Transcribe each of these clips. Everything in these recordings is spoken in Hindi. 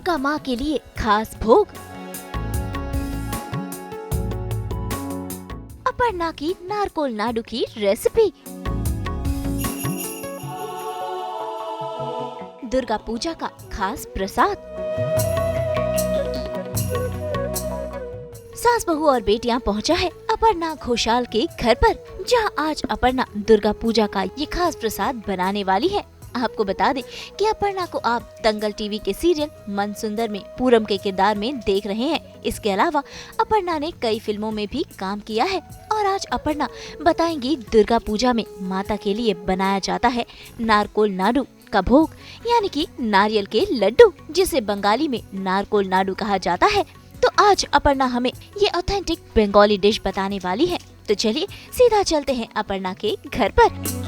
दुर्गा माँ के लिए खास भोग। अपर्णा की नारकोल नाडू की रेसिपी। दुर्गा पूजा का खास प्रसाद। सास बहू और बेटियां पहुंचा है अपर्णा घोषाल के घर पर, जहां आज अपर्णा दुर्गा पूजा का ये खास प्रसाद बनाने वाली है। आपको बता दें कि अपर्णा को आप दंगल टीवी के सीरियल मन सुंदर में पूरम के किरदार में देख रहे हैं। इसके अलावा अपर्णा ने कई फिल्मों में भी काम किया है और आज अपर्णा बताएंगी दुर्गा पूजा में माता के लिए बनाया जाता है नारकोल नाडू का भोग, यानी कि नारियल के लड्डू, जिसे बंगाली में नारकोल नाडू कहा जाता है। तो आज अपर्णा हमें ये ऑथेंटिक बंगाली डिश बताने वाली है। तो चलिए सीधा चलते हैं अपर्णा के घर पर।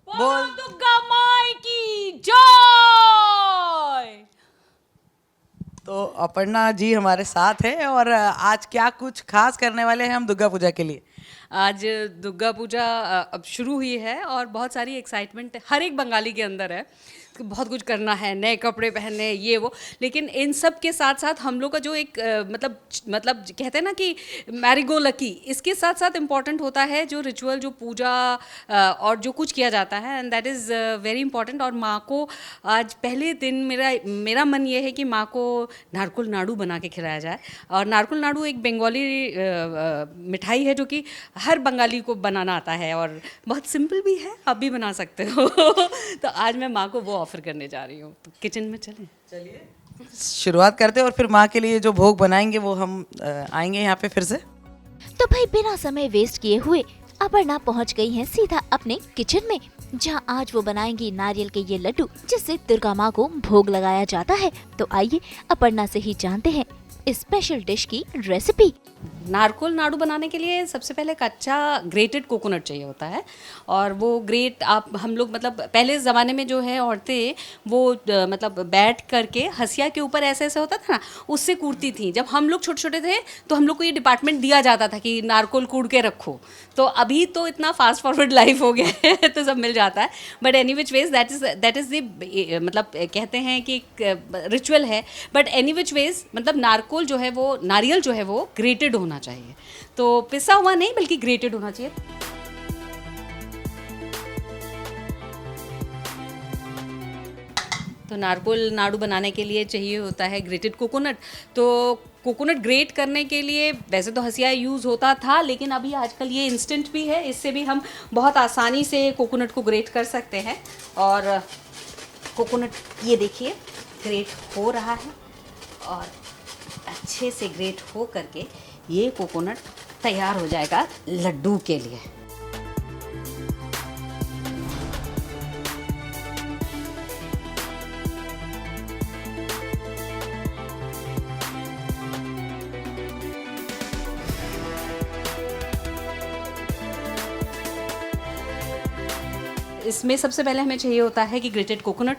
बोल दुर्गा माई की जय। तो अपर्णा जी हमारे साथ है और आज क्या कुछ खास करने वाले हैं हम दुर्गा पूजा के लिए। आज दुर्गा पूजा अब शुरू हुई है और बहुत सारी एक्साइटमेंट हर एक बंगाली के अंदर है। बहुत कुछ करना है, नए कपड़े पहनने, ये वो, लेकिन इन सब के साथ साथ हम लोग का जो एक मतलब कहते हैं ना कि मैरीगो लकी, इसके साथ साथ इम्पॉर्टेंट होता है जो रिचुअल, जो पूजा और जो कुछ किया जाता है, and that is very important. और माँ को आज पहले दिन मेरा मन ये है कि माँ को नारकुल नाड़ू बना के खिलाया जाए। और नारकुल नाड़ू एक बंगाली मिठाई है जो कि हर बंगाली को बनाना आता है और बहुत सिंपल भी है, आप भी बना सकते हो। तो आज मैं माँ को वो ऑफर करने जा रही हूँ। तो किचन में चलिए शुरुआत करते हैं और फिर माँ के लिए जो भोग बनाएंगे वो हम आएंगे यहाँ पे फिर से। तो भाई बिना समय वेस्ट किए हुए अपर्णा पहुँच गई हैं सीधा अपने किचन में, जहां आज वो बनाएंगी नारियल के ये लड्डू, जिससे दुर्गा माँ को भोग लगाया जाता है। तो आइए अपर्णा से ही जानते हैं इस स्पेशल डिश की रेसिपी। नारकोल नाड़ू बनाने के लिए सबसे पहले कच्चा ग्रेटेड कोकोनट चाहिए होता है। और वो ग्रेट हम लोग मतलब पहले ज़माने में जो है औरतें वो मतलब बैठ करके हसिया के ऊपर ऐसे ऐसे होता था ना, उससे कूटती थी। जब हम लोग छोटे छोटे थे तो हम लोग को ये डिपार्टमेंट दिया जाता था कि नारकोल कूट के रखो। तो अभी तो इतना फास्ट फॉरवर्ड लाइफ हो गया है तो सब मिल जाता है। But any which ways that is the मतलब कहते हैं कि एक रिचुअल है। बट एनी विच वेज मतलब नारकोल जो है वो, नारियल जो है वो ग्रेटेड होना चाहिए। तो पिसा हुआ नहीं बल्कि ग्रेटेड होना चाहिए। तो नारकोल नाड़ू बनाने के लिए चाहिए होता है ग्रेटेड कोकोनट। तो कोकोनट ग्रेट करने के लिए वैसे तो हसिया यूज़ होता था, लेकिन अभी आजकल ये इंस्टेंट भी है, इससे भी हम बहुत आसानी से कोकोनट को ग्रेट कर सकते हैं। और कोकोनट ये देखिए ग्रेट हो रहा है और अच्छे से ग्रेट हो करके ये कोकोनट तैयार हो जाएगा लड्डू के लिए। इसमें सबसे पहले हमें चाहिए होता है कि ग्रेटेड कोकोनट,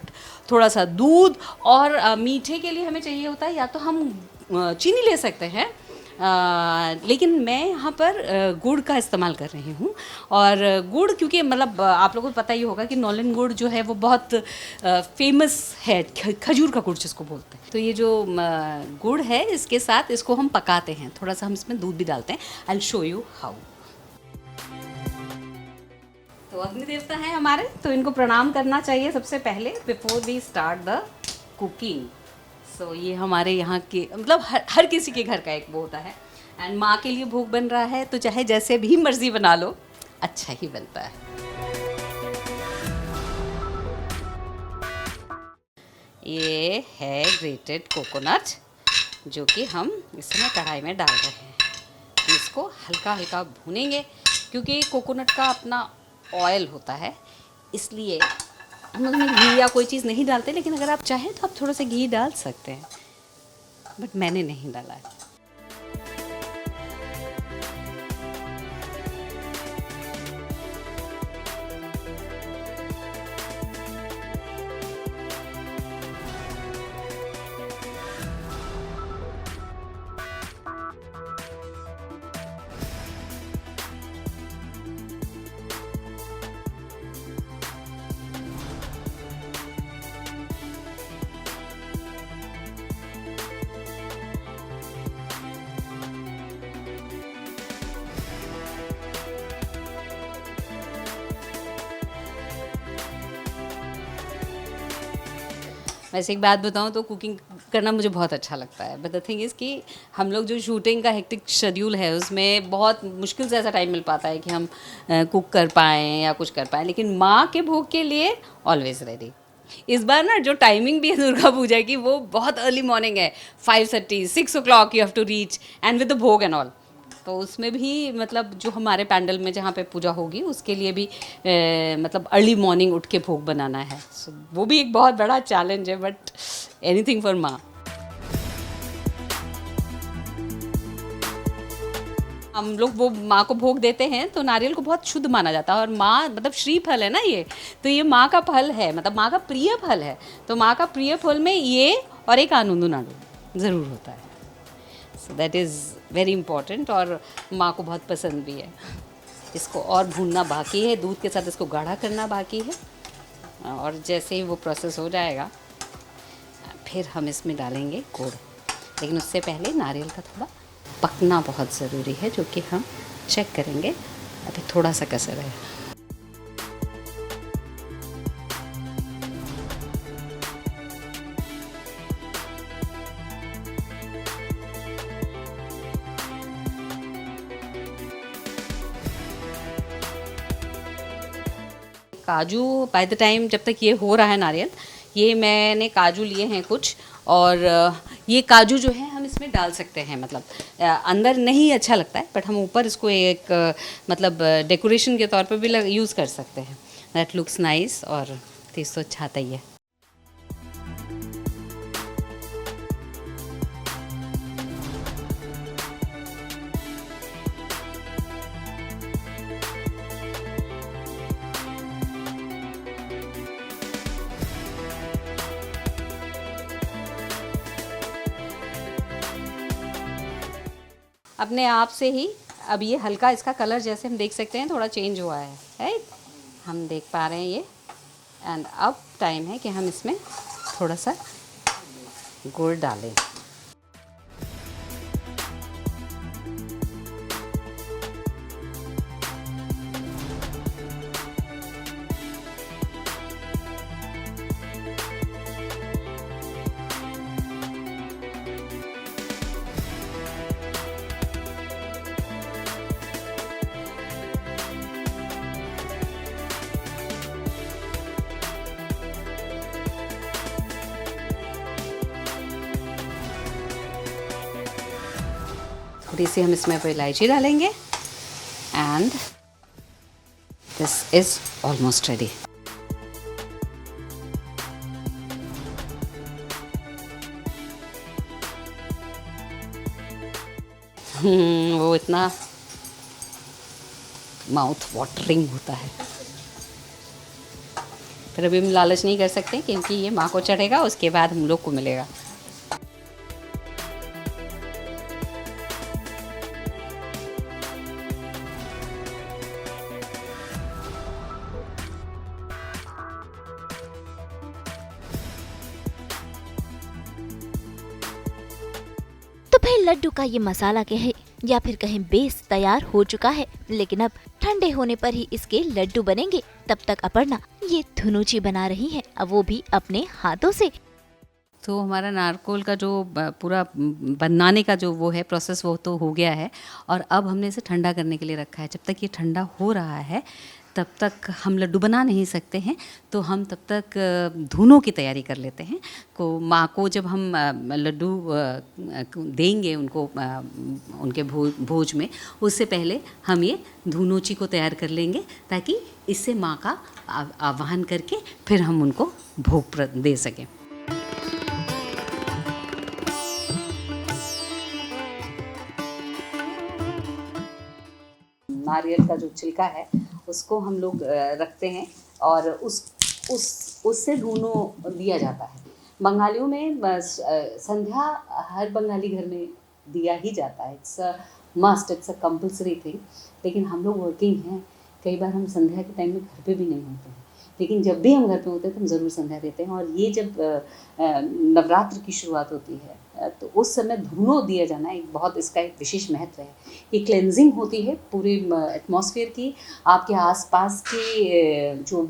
थोड़ा सा दूध, और मीठे के लिए हमें चाहिए होता है या तो हम चीनी ले सकते हैं, लेकिन मैं यहाँ पर गुड़ का इस्तेमाल कर रही हूँ। और गुड़ क्योंकि मतलब आप लोगों को पता ही होगा कि नॉलन गुड़ जो है वो बहुत फेमस है, खजूर का गुड़ जिसको बोलते हैं। तो ये जो गुड़ है इसके साथ इसको हम पकाते हैं, थोड़ा सा हम इसमें दूध भी डालते हैं। I will show you how. तो अग्नि देवता है हमारे, तो इनको प्रणाम करना चाहिए सबसे पहले before we start the cooking. So ये हमारे यहाँ के मतलब हर किसी के घर का एक वो होता है। एंड माँ के लिए भोग बन रहा है तो चाहे जैसे भी मर्जी बना लो, अच्छा ही बनता है। ये है ग्रेटेड कोकोनट जो कि हम इसमें कढ़ाई में डाल रहे हैं। हम इसको हल्का हल्का भूनेंगे क्योंकि कोकोनट का अपना ऑयल होता है, इसलिए हम लोग में घी या कोई चीज़ नहीं डालते, लेकिन अगर आप चाहें तो आप थोड़ा सा घी डाल सकते हैं, बट मैंने नहीं डाला है। वैसे एक बात बताऊं तो कुकिंग करना मुझे बहुत अच्छा लगता है, बट द थिंग इज़ कि हम लोग जो शूटिंग का हेक्टिक शेड्यूल है उसमें बहुत मुश्किल से ऐसा टाइम मिल पाता है कि हम कुक कर पाएँ या कुछ कर पाएँ, लेकिन माँ के भोग के लिए ऑलवेज रेडी। इस बार ना जो टाइमिंग भी है दुर्गा पूजा की वो बहुत अर्ली मॉर्निंग है, 5:30 6 o'clock you have to reach and with the bhog and all. तो उसमें भी मतलब जो हमारे पैंडल में जहाँ पे पूजा होगी उसके लिए भी मतलब अर्ली मॉर्निंग उठ के भोग बनाना है। सो वो भी एक बहुत बड़ा चैलेंज है, बट एनीथिंग फॉर माँ। हम लोग वो माँ को भोग देते हैं तो नारियल को बहुत शुद्ध माना जाता है, और माँ मतलब श्री फल है ना ये, तो ये माँ का फल है, मतलब माँ का प्रिय फल है। तो माँ का प्रिय फल में ये और एक आनंदू नाडू ज़रूर होता है। So that is very important, और माँ को बहुत पसंद भी है। इसको और भूनना बाकी है, दूध के साथ इसको गाढ़ा करना बाकी है, और जैसे ही वो प्रोसेस हो जाएगा फिर हम इसमें डालेंगे गुड़। लेकिन उससे पहले नारियल का थोड़ा पकना बहुत ज़रूरी है, जो कि हम चेक करेंगे। अभी थोड़ा सा कसर है। काजू बाय द टाइम जब तक ये हो रहा है नारियल, ये मैंने काजू लिए हैं कुछ, और ये काजू जो है हम इसमें डाल सकते हैं, मतलब अंदर नहीं अच्छा लगता है, बट हम ऊपर इसको एक मतलब डेकोरेशन के तौर पे भी यूज़ कर सकते हैं। दैट लुक्स नाइस, और टेस्ट तो अच्छा आता ही है। अपने आप से ही अब ये हल्का इसका कलर जैसे हम देख सकते हैं थोड़ा चेंज हुआ है, राइट? हम देख पा रहे हैं ये। एंड अब टाइम है कि हम इसमें थोड़ा सा गुड़ डालें। थोड़ी सी हम इसमें अब इलायची डालेंगे, and this is almost ready. वो इतना माउथ वाटरिंग होता है। फिर अभी हम लालच नहीं कर सकते क्योंकि ये माँ को चढ़ेगा, उसके बाद हम लोग को मिलेगा। तो भाई लड्डू का ये मसाला क्या है या फिर कहें बेस तैयार हो चुका है, लेकिन अब ठंडे होने पर ही इसके लड्डू बनेंगे। तब तक अपर्णा ये धुनुची बना रही है, अब वो भी अपने हाथों से। तो हमारा नारकोल का जो पूरा बनाने का जो वो है प्रोसेस, वो तो हो गया है, और अब हमने इसे ठंडा करने के लिए रखा है। जब तक ये ठंडा हो रहा है तब तक हम लड्डू बना नहीं सकते हैं, तो हम तब तक धुनों की तैयारी कर लेते हैं। को माँ को जब हम लड्डू देंगे उनको उनके भोज में, उससे पहले हम ये धुनोची को तैयार कर लेंगे, ताकि इससे माँ का आवाहन करके फिर हम उनको भोग दे सकें। नारियल का जो छिलका है उसको हम लोग रखते हैं, और उससे धुनो दिया जाता है। बंगालियों में संध्या हर बंगाली घर में दिया ही जाता है। It's a must, it's a compulsory thing. लेकिन हम लोग वर्किंग हैं, कई बार हम संध्या के टाइम में घर पे भी नहीं होते हैं, लेकिन जब भी हम घर पे होते हैं तो हम ज़रूर संध्या देते हैं। और ये जब नवरात्र की शुरुआत होती है तो उस समय धुनो दिया जाना एक बहुत, इसका एक विशेष महत्व है। ये क्लेंजिंग होती है पूरे एटमॉस्फेयर की, आपके आसपास की जो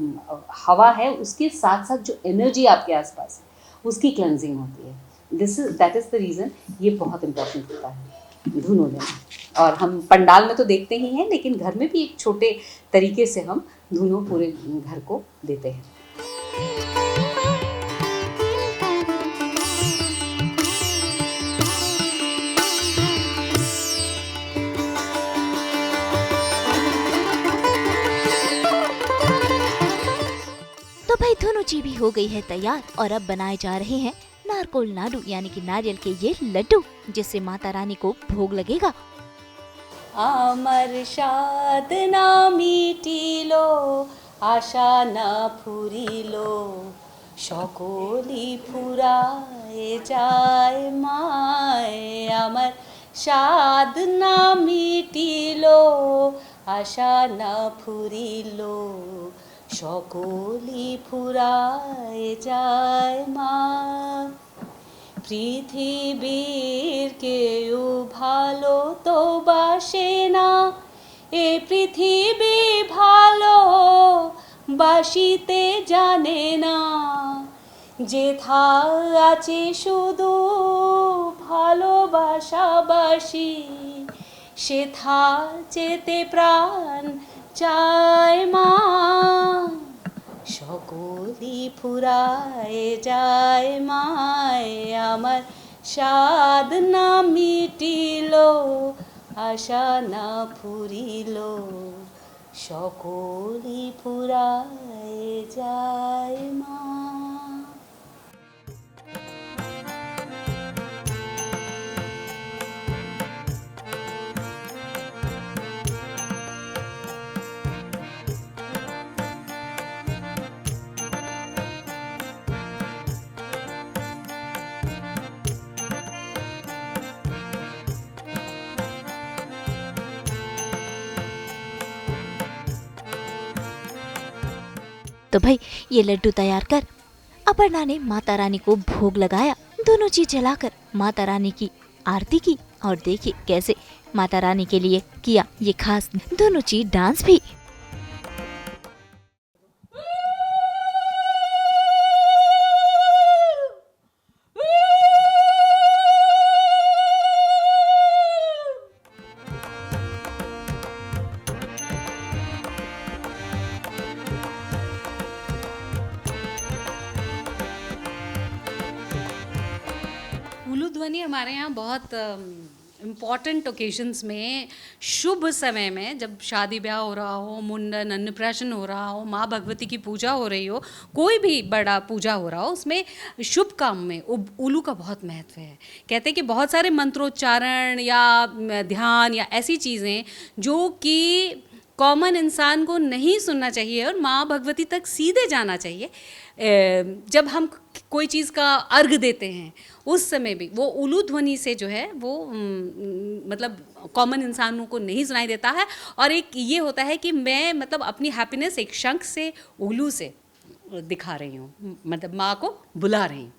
हवा है उसके साथ साथ जो एनर्जी आपके आसपास है उसकी क्लेंजिंग होती है। दैट इज़ द रीज़न ये बहुत इम्पोर्टेंट होता है धुनो देना। और हम पंडाल में तो देखते ही हैं, लेकिन घर में भी एक छोटे तरीके से हम धुनो पूरे घर को देते हैं। तो भाई दोनों चीज भी हो गई है तैयार और अब बनाए जा रहे हैं नारकोल लाडू यानी कि नारियल के ये लड्डू जिससे माता रानी को भोग लगेगा। आमर साधना मिटिलो आशा ना ফুরিলো সকলি ফুরায়ে যায় মায় আমার সাধনা মিটিলো আশা না ফুরিলো সকলি ফুরায়ে যায় মা পৃথিবীর কেউ ভালো তো বাসে না এ পৃথিবী ভালো বাসিতে জানে না যেথা আছে শুধু ভালোবাসাবাসি সেথা যেতে প্রাণ চায় মা সকলি ফুরায়ে যায় মায় আমার সাধনা মিটিলো আশা না ফুরিলো সকলি ফুরায়ে যায় মা। तो भाई ये लड्डू तैयार कर अपर्णा ने माता रानी को भोग लगाया। दोनों चीज जलाकर माता रानी की आरती की और देखिए कैसे माता रानी के लिए किया ये खास दोनों चीज डांस भी। उलू ध्वनि हमारे यहाँ बहुत इम्पॉर्टेंट ओकेजन्स में, शुभ समय में, जब शादी ब्याह हो रहा हो, मुंडन अन्नप्राशन हो रहा हो, माँ भगवती की पूजा हो रही हो, कोई भी बड़ा पूजा हो रहा हो, उसमें शुभ काम में उलू का बहुत महत्व है। कहते हैं कि बहुत सारे मंत्रोच्चारण या ध्यान या ऐसी चीज़ें जो कि कॉमन इंसान को नहीं सुनना चाहिए और माँ भगवती तक सीधे जाना चाहिए। जब हम कोई चीज़ का अर्घ देते हैं उस समय भी वो उलू ध्वनि से जो है वो मतलब कॉमन इंसानों को नहीं सुनाई देता है। और एक ये होता है कि मैं मतलब अपनी हैप्पीनेस एक शंख से, उलू से दिखा रही हूँ, मतलब माँ को बुला रही हूँ।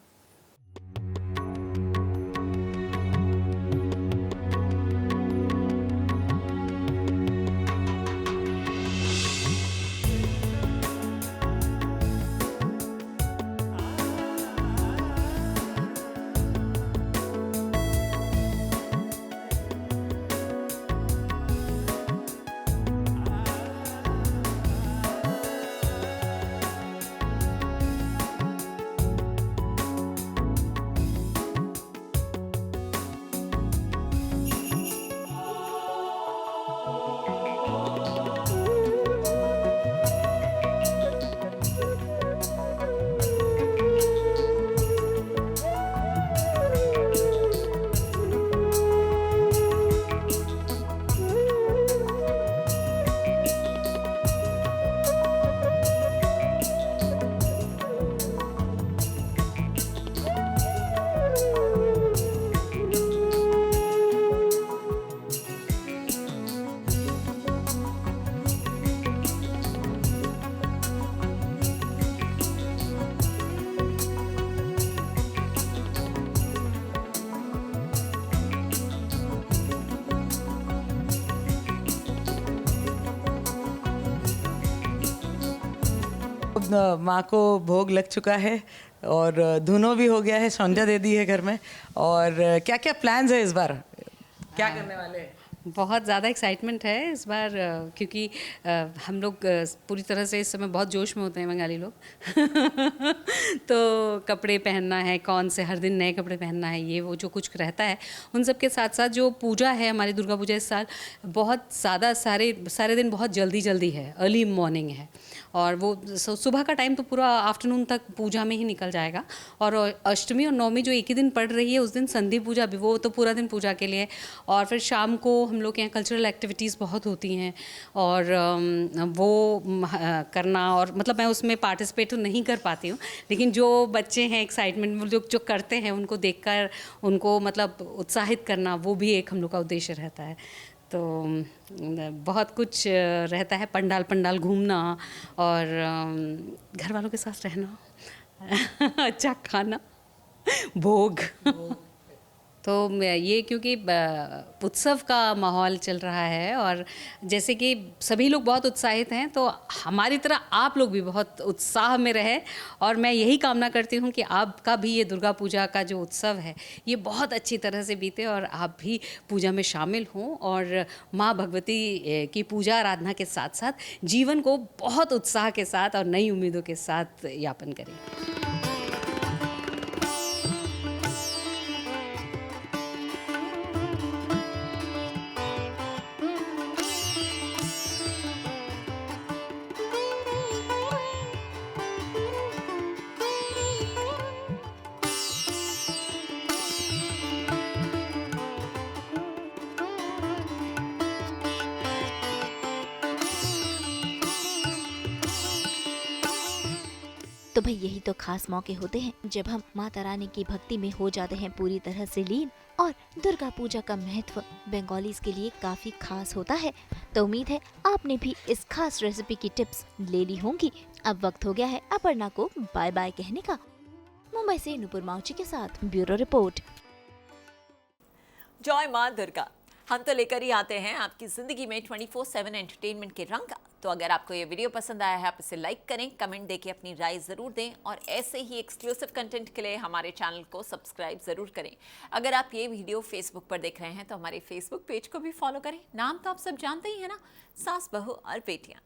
माँ को भोग लग चुका है और धुनो भी हो गया है, संध्या दे दी है घर में। और क्या क्या प्लान्स है इस बार, क्या करने वाले हैं? बहुत ज़्यादा एक्साइटमेंट है इस बार, क्योंकि हम लोग पूरी तरह से इस समय बहुत जोश में होते हैं बंगाली लोग। तो कपड़े पहनना है, कौन से हर दिन नए कपड़े पहनना है, ये वो जो कुछ रहता है, उन सब के साथ साथ जो पूजा है हमारी दुर्गा पूजा इस साल बहुत ज़्यादा सारे दिन बहुत जल्दी है, अर्ली मॉर्निंग है। और वो सुबह का टाइम तो पूरा आफ्टरनून तक पूजा में ही निकल जाएगा। और अष्टमी और नवमी जो एक ही दिन पड़ रही है, उस दिन संधि पूजा भी, वो तो पूरा दिन पूजा के लिए। और फिर शाम को हम लोग के यहाँ कल्चरल एक्टिविटीज़ बहुत होती हैं, और वो करना, और मतलब मैं उसमें पार्टिसिपेट तो नहीं कर पाती हूँ, लेकिन जो बच्चे हैं एक्साइटमेंट जो करते हैं, उनको देखकर उनको मतलब उत्साहित करना, वो भी एक हम लोग का उद्देश्य रहता है। तो बहुत कुछ रहता है, पंडाल घूमना और घर वालों के साथ रहना, अच्छा खाना, भोग। तो ये क्योंकि उत्सव का माहौल चल रहा है, और जैसे कि सभी लोग बहुत उत्साहित हैं, तो हमारी तरह आप लोग भी बहुत उत्साह में रहे। और मैं यही कामना करती हूँ कि आपका भी ये दुर्गा पूजा का जो उत्सव है, ये बहुत अच्छी तरह से बीते, और आप भी पूजा में शामिल हों, और माँ भगवती की पूजा आराधना के साथ साथ जीवन को बहुत उत्साह के साथ और नई उम्मीदों के साथ यापन करें। तो भाई यही तो खास मौके होते हैं जब हम माता रानी की भक्ति में हो जाते हैं पूरी तरह से लीन। और दुर्गा पूजा का महत्व बंगालीज के लिए काफी खास होता है। तो उम्मीद है आपने भी इस खास रेसिपी की टिप्स ले ली होंगी। अब वक्त हो गया है अपर्णा को बाय बाय कहने का। मुंबई से नुपुर माउची के साथ ब्यूरो रिपोर्ट। जय मां दुर्गा। हम तो लेकर ही आते हैं आपकी जिंदगी में 24/7 एंटरटेनमेंट के रंग का। तो अगर आपको ये वीडियो पसंद आया है, आप इसे लाइक करें, कमेंट देके अपनी राय जरूर दें, और ऐसे ही एक्सक्लूसिव कंटेंट के लिए हमारे चैनल को सब्सक्राइब जरूर करें। अगर आप ये वीडियो फेसबुक पर देख रहे हैं तो हमारे फेसबुक पेज को भी फॉलो करें। नाम तो आप सब जानते ही है ना, सास बहू और बेटियां।